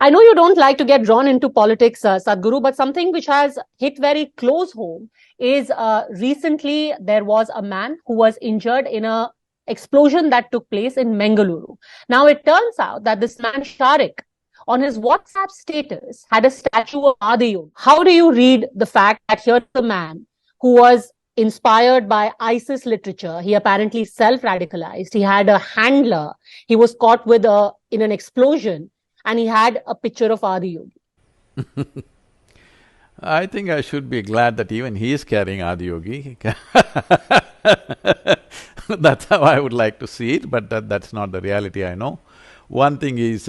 I know you don't like to get drawn into politics, Sadhguru, but something which has hit very close home is recently there was a man who was injured in a explosion that took place in Mangaluru. Now it turns out that this man Sharik, on his WhatsApp status, had a statue of Adiyogi. How do you read the fact that here's a man who was inspired by ISIS literature? He apparently self-radicalized. He had a handler. He was caught with in an explosion, and he had a picture of Adiyogi. I think I should be glad that even he is carrying Adiyogi. That's how I would like to see it, but that's not the reality, I know. One thing is,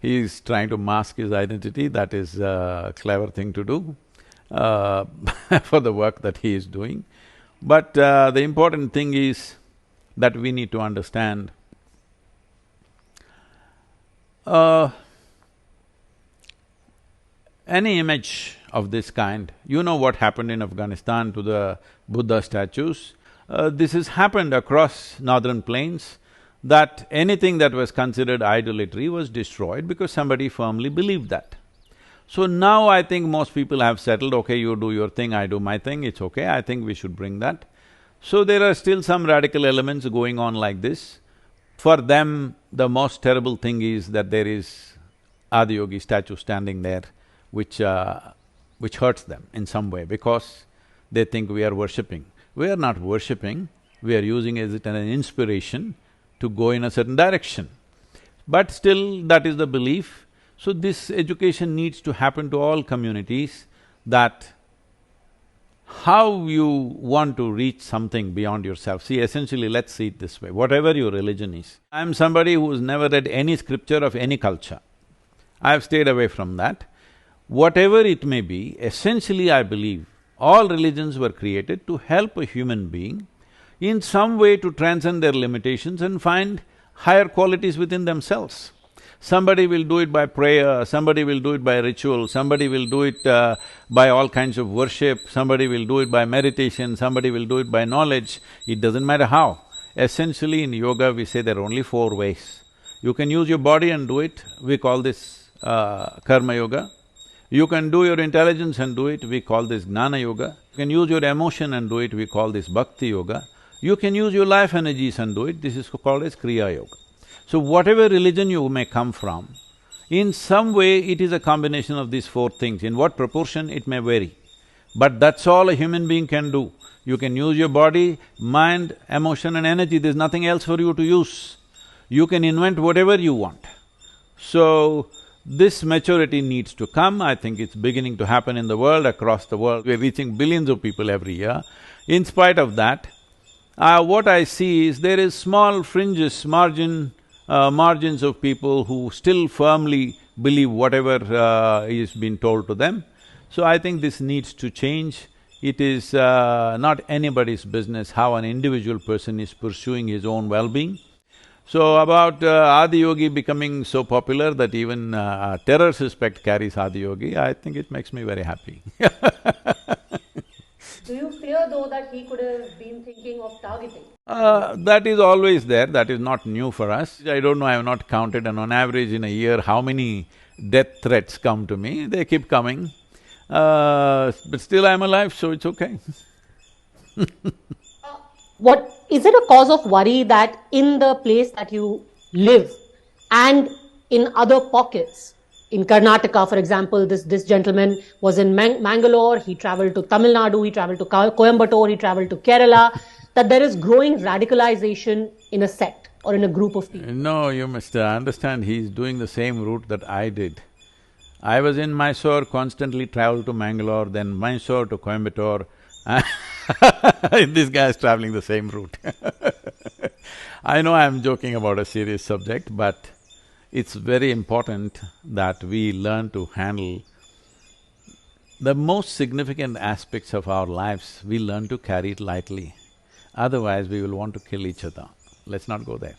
he's trying to mask his identity, that is a clever thing to do for the work that he is doing. But the important thing is that we need to understand any image of this kind, you know what happened in Afghanistan to the Buddha statues. This has happened across northern plains, that anything that was considered idolatry was destroyed because somebody firmly believed that. So now I think most people have settled, okay, you do your thing, I do my thing, it's okay, I think we should bring that. So there are still some radical elements going on like this. For them, the most terrible thing is that there is Adiyogi statue standing there, which hurts them in some way because they think we are worshipping. We are not worshipping, we are using it as an inspiration to go in a certain direction. But still, that is the belief. So this education needs to happen to all communities, that how you want to reach something beyond yourself. See, essentially, let's see it this way, whatever your religion is. I'm somebody who's never read any scripture of any culture. I've stayed away from that. Whatever it may be, essentially I believe all religions were created to help a human being in some way to transcend their limitations and find higher qualities within themselves. Somebody will do it by prayer, somebody will do it by ritual, somebody will do it by all kinds of worship, somebody will do it by meditation, somebody will do it by knowledge, it doesn't matter how. Essentially in yoga we say there are only 4 ways. You can use your body and do it, we call this karma yoga. You can do your intelligence and do it, we call this jnana yoga. You can use your emotion and do it, we call this bhakti yoga. You can use your life energies and do it, this is called as kriya yoga. So whatever religion you may come from, in some way it is a combination of these 4 things. In what proportion, it may vary. But that's all a human being can do. You can use your body, mind, emotion and energy, there's nothing else for you to use. You can invent whatever you want. So, this maturity needs to come, I think it's beginning to happen in the world, across the world, we're reaching billions of people every year. In spite of that, what I see is there is small fringes, margins of people who still firmly believe whatever is being told to them. So I think this needs to change. It is not anybody's business how an individual person is pursuing his own well-being. So about Adiyogi becoming so popular that even terror suspect carries Adiyogi, I think it makes me very happy. Do you fear though that he could have been thinking of targeting? That is always there, that is not new for us. I don't know, I have not counted, and on average in a year how many death threats come to me, they keep coming. But still I'm alive, so it's okay. What… is it a cause of worry that in the place that you live and in other pockets, in Karnataka, for example, this gentleman was in Mangalore, he travelled to Tamil Nadu, he travelled to Coimbatore, he travelled to Kerala, that there is growing radicalization in a sect or in a group of people? No, you must understand, he's doing the same route that I did. I was in Mysore, constantly traveled to Mangalore, then Mysore to Coimbatore. This guy is traveling the same route. I know I'm joking about a serious subject, but it's very important that we learn to handle the most significant aspects of our lives, we learn to carry it lightly. Otherwise, we will want to kill each other. Let's not go there.